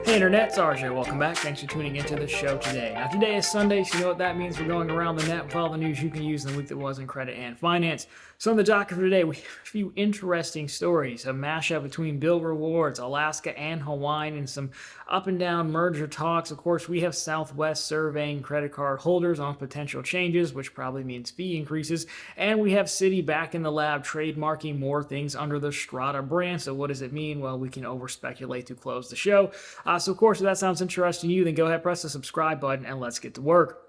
Hey Internet, it's RJ. Welcome back. Thanks for tuning into the show today. Now today is Sunday, so you know what that means. We're going around the net with all the news you can use in the week that was in credit and finance. So on the docket for today, we have a few interesting stories. A mashup between BILT Rewards, Alaska, and Hawaiian, and some up and down merger talks. Of course, we have SouthWest surveying credit card holders on potential changes, which probably means fee increases. And we have Citi back in the lab trademarking more things under the Strata brand. So what does it mean? Well, we can over speculate to close the show. So of course, if that sounds interesting to you, then go ahead, press the subscribe button, and let's get to work.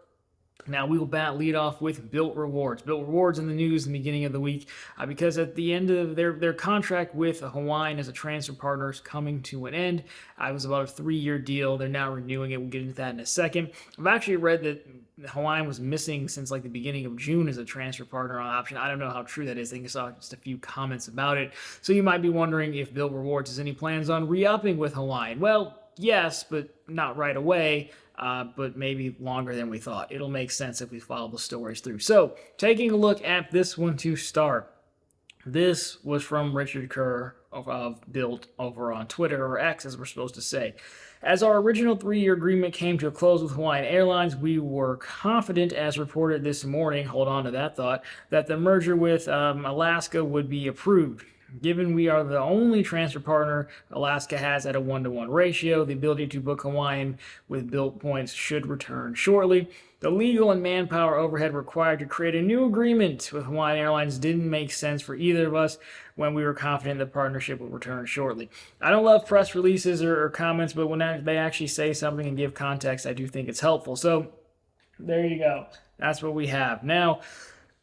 Now, we will lead off with BILT Rewards. BILT Rewards in the news in the beginning of the week because at the end of their contract with Hawaiian as a transfer partner is coming to an end. It was about a 3-year deal. They're now renewing it. We'll get into that in a second. I've actually read that Hawaiian was missing since like the beginning of June as a transfer partner on option. I don't know how true that is. I think I saw just a few comments about it. So you might be wondering if BILT Rewards has any plans on re-upping with Hawaiian. Well, yes, but not right away, but maybe longer than we thought. It'll make sense if we follow the stories through. So, taking a look at this one to start. This was from Richard Kerr of BILT over on Twitter, or X as we're supposed to say. As our original 3-year agreement came to a close with Hawaiian Airlines, we were confident, as reported this morning, hold on to that thought, that the merger with Alaska would be approved. Given we are the only transfer partner Alaska has at a 1-to-1 ratio, the ability to book Hawaiian with BILT points should return shortly. The legal and manpower overhead required to create a new agreement with Hawaiian Airlines didn't make sense for either of us when we were confident the partnership would return shortly. I don't love press releases or comments, but when they actually say something and give context, I do think it's helpful. So there you go. That's what we have. Now,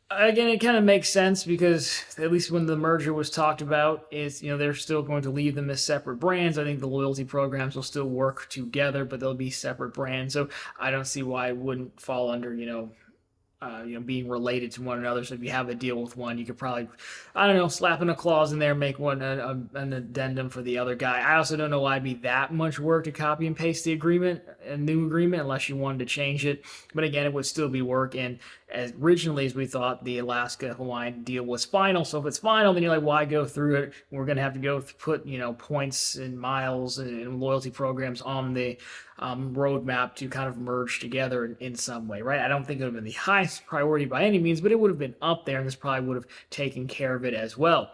again, it kind of makes sense because at least when the merger was talked about, they're still going to leave them as separate brands. I think the loyalty programs will still work together, but they'll be separate brands. So I don't see why it wouldn't fall under, being related to one another. So if you have a deal with one, you could probably, slap in a clause in there, make one an addendum for the other guy. I also don't know why it'd be that much work to copy and paste the agreement, a new agreement, unless you wanted to change it. But again, it would still be work. And as originally as we thought, the Alaska Hawaiian deal was final. So if it's final, then you're like, why go through it? We're going to have to go put, points and miles and loyalty programs on the roadmap to kind of merge together in some way, right? I don't think it would have been the highest priority by any means, but it would have been up there, and this probably would have taken care of it as well.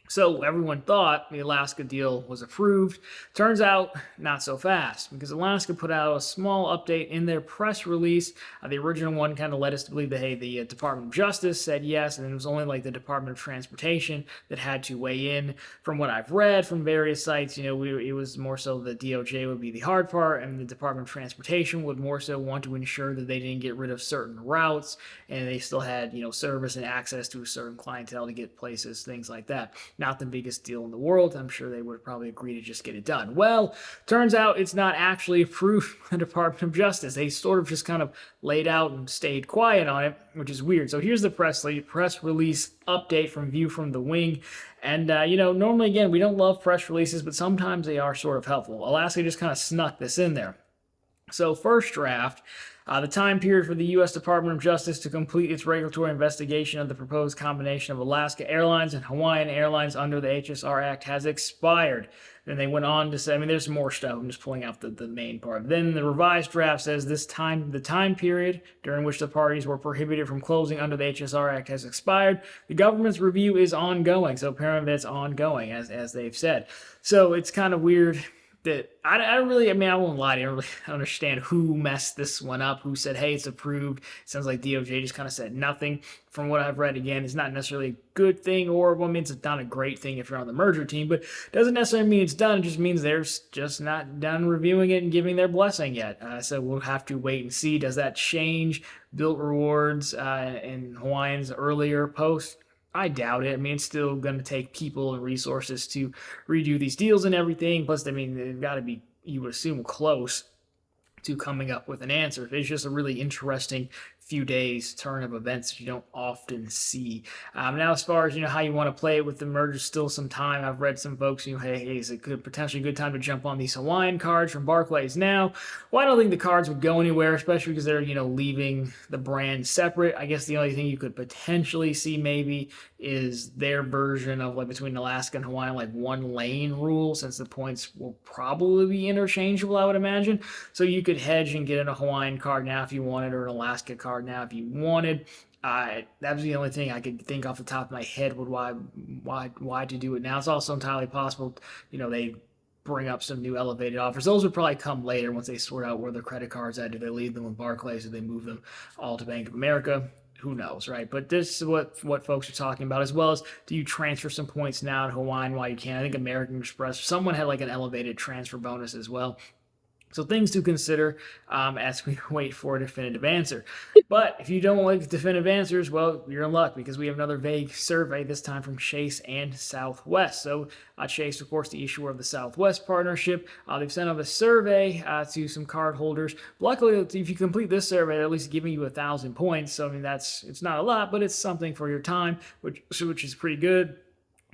So everyone thought the Alaska deal was approved. Turns out, not so fast, because Alaska put out a small update in their press release. The original one kind of led us to believe that, hey, the Department of Justice said yes, and it was only like the Department of Transportation that had to weigh in. From what I've read from various sites, it was more so the DOJ would be the hard part, and the Department of Transportation would more so want to ensure that they didn't get rid of certain routes, and they still had, service and access to a certain clientele to get places, things like that. Not the biggest deal in the world. I'm sure they would probably agree to just get it done. Well, turns out it's not actually approved by the Department of Justice. They sort of just kind of laid out and stayed quiet on it, which is weird. So here's the press release update from View from the Wing. And, normally, again, we don't love press releases, but sometimes they are sort of helpful. Alaska just kind of snuck this in there. So first draft, the time period for the U.S. Department of Justice to complete its regulatory investigation of the proposed combination of Alaska Airlines and Hawaiian Airlines under the HSR Act has expired. Then they went on to say, there's some more stuff. I'm just pulling out the main part. Then the revised draft says the time period during which the parties were prohibited from closing under the HSR Act has expired. The government's review is ongoing. So apparently that's ongoing, as they've said. So it's kind of weird that I won't lie to you, I don't really understand who messed this one up, who said, hey, it's approved. It sounds like DOJ just kind of said nothing. From what I've read, again, it's not necessarily a good thing, it's not a great thing if you're on the merger team, but it doesn't necessarily mean it's done. It just means they're just not done reviewing it and giving their blessing yet. So we'll have to wait and see. Does that change BILT Rewards and Hawaiian's earlier post? I doubt it. It's still going to take people and resources to redo these deals and everything. Plus, they've got to be, you would assume, close to coming up with an answer. It's just a really interesting few days turn of events that you don't often see. Now, as far as how you want to play it with the merger, still some time. I've read some folks, hey, is it potentially a good time to jump on these Hawaiian cards from Barclays now? Well, I don't think the cards would go anywhere, especially because they're leaving the brand separate. I guess the only thing you could potentially see maybe is their version of like between Alaska and Hawaii, like one lane rule, since the points will probably be interchangeable, I would imagine. So you could hedge and get in a Hawaiian card now if you wanted, or an Alaska card now if you wanted. That was the only thing I could think off the top of my head would why to do it now. It's also entirely possible, they bring up some new elevated offers. Those would probably come later once they sort out where their credit cards at. Do they leave them with Barclays? Do they move them all to Bank of America? Who knows, right? But this is what folks are talking about, as well as do you transfer some points now to Hawaiian while you can? I think American Express, someone had like an elevated transfer bonus as well. So things to consider as we wait for a definitive answer. But if you don't like definitive answers, well, you're in luck because we have another vague survey, this time from Chase and SouthWest. So Chase, of course, the issuer of the SouthWest partnership, they've sent out a survey to some card holders. Luckily, if you complete this survey, they're at least giving you 1,000 points. So I mean, it's not a lot, but it's something for your time, which is pretty good.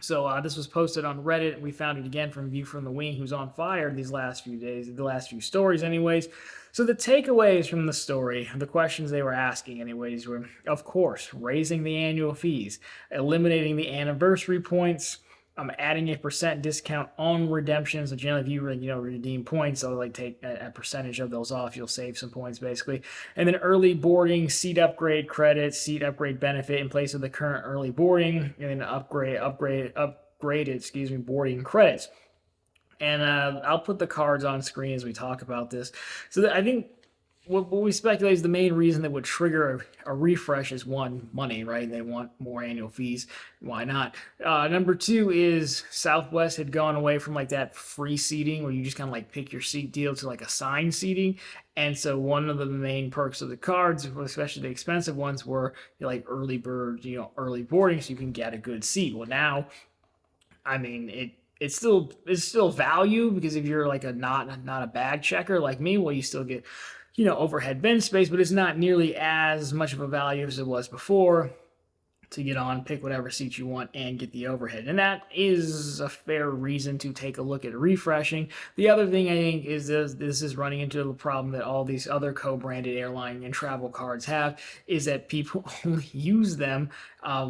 So this was posted on Reddit. We found it again from View from the Wing, who's on fire these last few days, the last few stories anyways. So the takeaways from the story, the questions they were asking anyways, were, of course, raising the annual fees, eliminating the anniversary points, adding a % discount on redemptions. So generally, if you redeem points, they'll like take a percentage of those off. You'll save some points basically. And then early boarding, seat upgrade credit, seat upgrade benefit in place of the current early boarding, and then upgraded boarding credits. And I'll put the cards on screen as we talk about this. So I think what we speculate is the main reason that would trigger a refresh is, one, money, right? They want more annual fees. Why not? Number two is SouthWest had gone away from like that free seating where you just kind of like pick your seat deal to like assigned seating. And so one of the main perks of the cards, especially the expensive ones, were like early bird, early boarding, so you can get a good seat. Well, now, I mean, it's still value, because if you're like not a bag checker like me, well, you still get overhead bin space, but it's not nearly as much of a value as it was before to get on, pick whatever seat you want, and get the overhead. And that is a fair reason to take a look at refreshing. The other thing I think is this is running into the problem that all these other co-branded airline and travel cards have, is that people only use them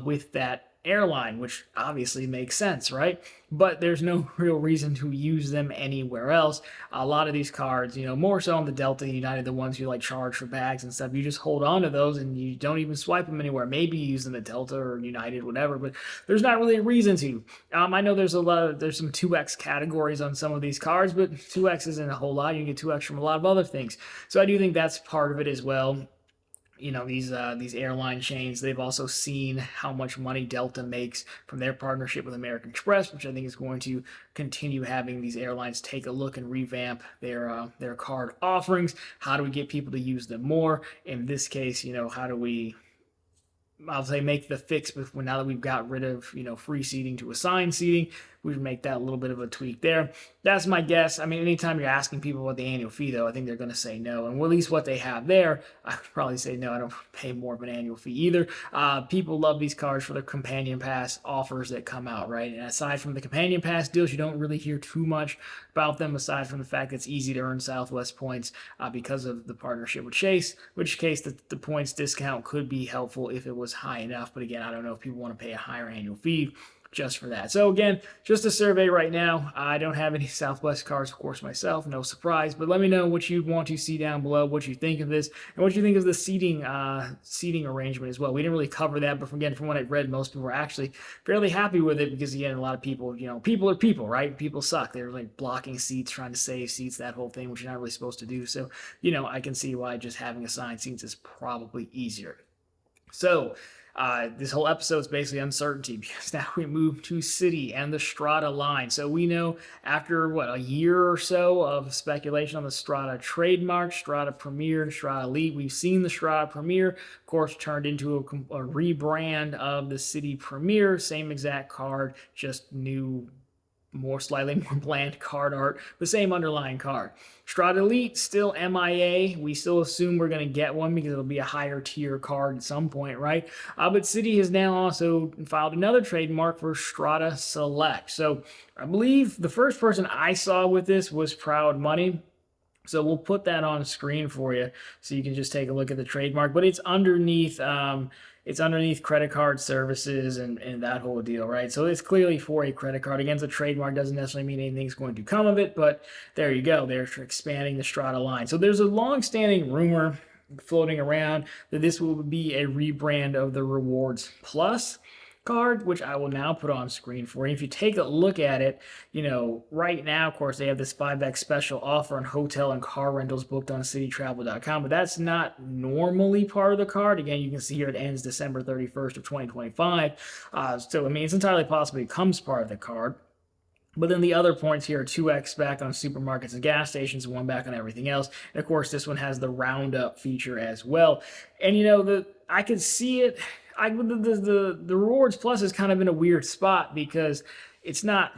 with that airline, which obviously makes sense, right? But there's no real reason to use them anywhere else. A lot of these cards, more so on the Delta and United, the ones you like charge for bags and stuff, you just hold on to those and you don't even swipe them anywhere. Maybe you use them at Delta or United, whatever, but there's not really a reason to. I know there's some 2X categories on some of these cards, but 2X isn't a whole lot. You can get 2X from a lot of other things. So I do think that's part of it as well. These airline chains, they've also seen how much money Delta makes from their partnership with American Express, which I think is going to continue having these airlines take a look and revamp their card offerings. How do we get people to use them more? In this case, how do we, I'll say, make the fix now that we've got rid of free seating to assigned seating? We would make that a little bit of a tweak there. That's my guess. I mean, anytime you're asking people about the annual fee, though, I think they're going to say no. And at least what they have there, I would probably say no. I don't pay more of an annual fee either. People love these cards for their companion pass offers that come out, right? And aside from the companion pass deals, you don't really hear too much about them, aside from the fact that it's easy to earn SouthWest points because of the partnership with Chase, which case the points discount could be helpful if it was high enough. But again, I don't know if people want to pay a higher annual fee just for that. So again, just a survey right now. I don't have any SouthWest cards, of course, myself, no surprise, but let me know what you want to see down below, what you think of this, and what you think of the seating arrangement as well. We didn't really cover that, but from what I read, most people were actually fairly happy with it, because again, a lot of people, people are people, right? People suck. They're like blocking seats, trying to save seats, that whole thing, which you're not really supposed to do. So, I can see why just having assigned seats is probably easier. So, this whole episode is basically uncertainty, because now we move to Citi and the Strata line. So we know after, a year or so of speculation on the Strata trademark, Strata Premier and Strata Elite, we've seen the Strata Premier, of course, turned into a rebrand of the Citi Premier, same exact card, just new slightly more bland card art, the same underlying card. Strata Elite still MIA. We still assume we're going to get one because it'll be a higher tier card at some point, right? But Citi has now also filed another trademark for Strata Select. So I believe the first person I saw with this was Proud Money. So we'll put that on screen for you so you can just take a look at the trademark. But it's underneath credit card services and that whole deal, right? So it's clearly for a credit card. Again, the trademark doesn't necessarily mean anything's going to come of it, but there you go. They're expanding the Strata line. So there's a long-standing rumor floating around that this will be a rebrand of the Rewards Plus card, which I will now put on screen for you. If you take a look at it, right now, of course, they have this 5x special offer on hotel and car rentals booked on citytravel.com, but that's not normally part of the card. Again, you can see here it ends December 31st of 2025. So, I mean, it's entirely possible it becomes part of the card. But then the other points here are 2x back on supermarkets and gas stations, 1 back on everything else. And of course, this one has the roundup feature as well. And I could see it. The Rewards Plus is kind of in a weird spot because it's not.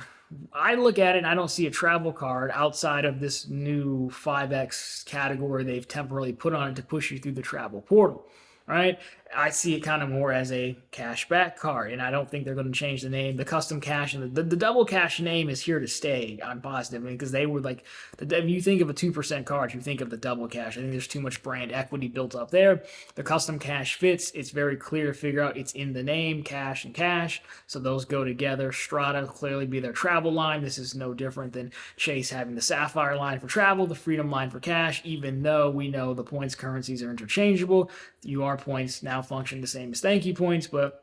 I look at it and I don't see a travel card outside of this new 5x category they've temporarily put on it to push you through the travel portal. Right? I see it kind of more as a cashback card, and I don't think they're going to change the name. The custom cash and the double cash name is here to stay. I'm positive, because they were like, if you think of a 2% card, you think of the double cash. I think there's too much brand equity built up there. The custom cash fits. It's very clear to figure out. It's in the name, cash and cash, so those go together. Strata will clearly be their travel line. This is no different than Chase having the Sapphire line for travel, the Freedom line for cash. Even though we know the points currencies are interchangeable, UR points now function the same as thank you points, but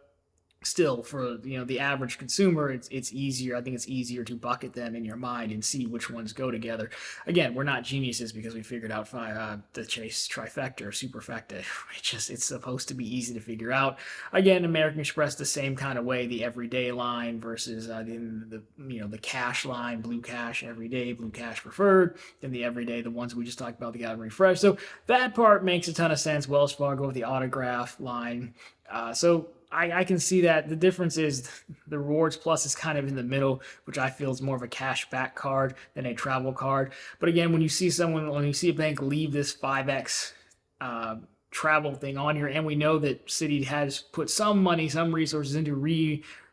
still, for the average consumer, it's easier. I think it's easier to bucket them in your mind and see which ones go together. Again, we're not geniuses because we figured out the Chase trifecta or superfecta. It's supposed to be easy to figure out. Again, American Express the same kind of way. The everyday line versus the cash line, blue cash everyday, blue cash preferred. Then the everyday, the ones we just talked about, the got refresh. So that part makes a ton of sense. Wells Fargo with the autograph line. So I can see that. The difference is the Rewards Plus is kind of in the middle, which I feel is more of a cash back card than a travel card. But again, when you see a bank leave this 5x travel thing on here, and we know that Citi has put some money, some resources into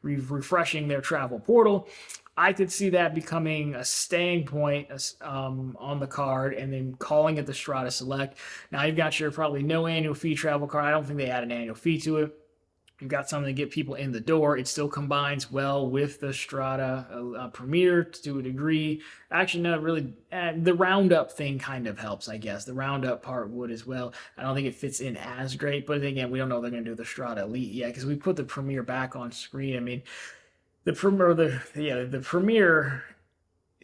refreshing their travel portal, I could see that becoming a staying point on the card and then calling it the Strata Select. Now, you've got your probably no annual fee travel card. I don't think they add an annual fee to it. You've got something to get people in the door. It still combines well with the Strata Premier to a degree. Actually, no, really, the roundup thing kind of helps, I guess. The roundup part would as well. I don't think it fits in as great, but again, we don't know if they're going to do the Strata Elite yet because we put the Premier back on screen. I mean, the Premier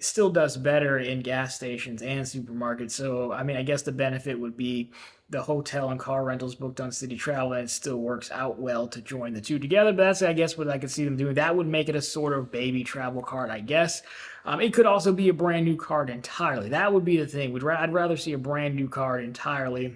still does better in gas stations and supermarkets. So, I mean, I guess the benefit would be the hotel and car rentals booked on Citi Travel, and it still works out well to join the two together. But that's, I guess, what I could see them doing. That would make it a sort of baby travel card, I guess. It could also be a brand new card entirely. That would be the thing. I'd rather see a brand new card entirely.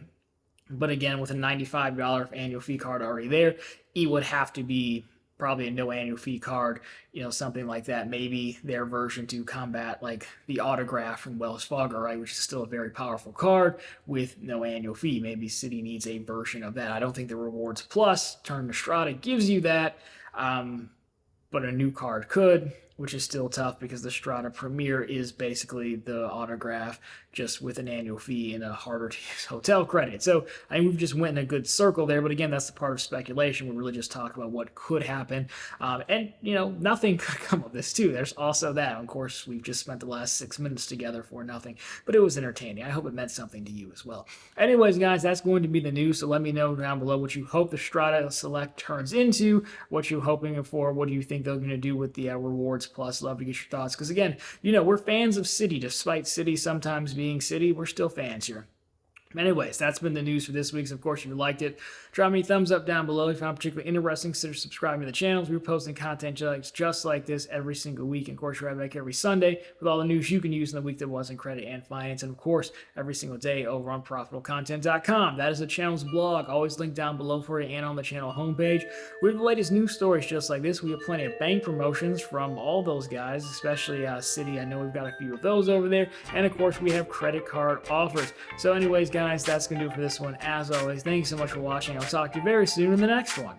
But again, with a $95 annual fee card already there, it would have to be probably a no annual fee card, something like that. Maybe their version to combat like the autograph from Wells Fargo, right, which is still a very powerful card with no annual fee. Maybe Citi needs a version of that. I don't think the Rewards Plus turn to Strata gives you that, but a new card could, which is still tough because the Strata Premier is basically the autograph just with an annual fee and a harder to use hotel credit. So I think we've just went in a good circle there, but again, that's the part of speculation. We're really just talking about what could happen. And nothing could come of this too. There's also that. Of course, we've just spent the last 6 minutes together for nothing, but it was entertaining. I hope it meant something to you as well. Anyways, guys, that's going to be the news. So let me know down below what you hope the Strata Select turns into, what you're hoping for, what do you think they're going to do with the Rewards Plus. Love to get your thoughts, because again, we're fans of Citi. Despite Citi sometimes being Citi, we're still fans here. Anyways, that's been the news for this week. So of course, if you liked it, drop me a thumbs up down below. If you found it particularly interesting, consider subscribing to the channel. We're posting content just like this every single week. And of course, we're right back every Sunday with all the news you can use in the week that was in credit and finance. And of course, every single day over on profitablecontent.com. That is the channel's blog. Always linked down below for you and on the channel homepage. We have the latest news stories just like this. We have plenty of bank promotions from all those guys, especially Citi. I know we've got a few of those over there. And of course, we have credit card offers. So anyways, guys, that's going to do it for this one. As always, thanks so much for watching. I'll talk to you very soon in the next one.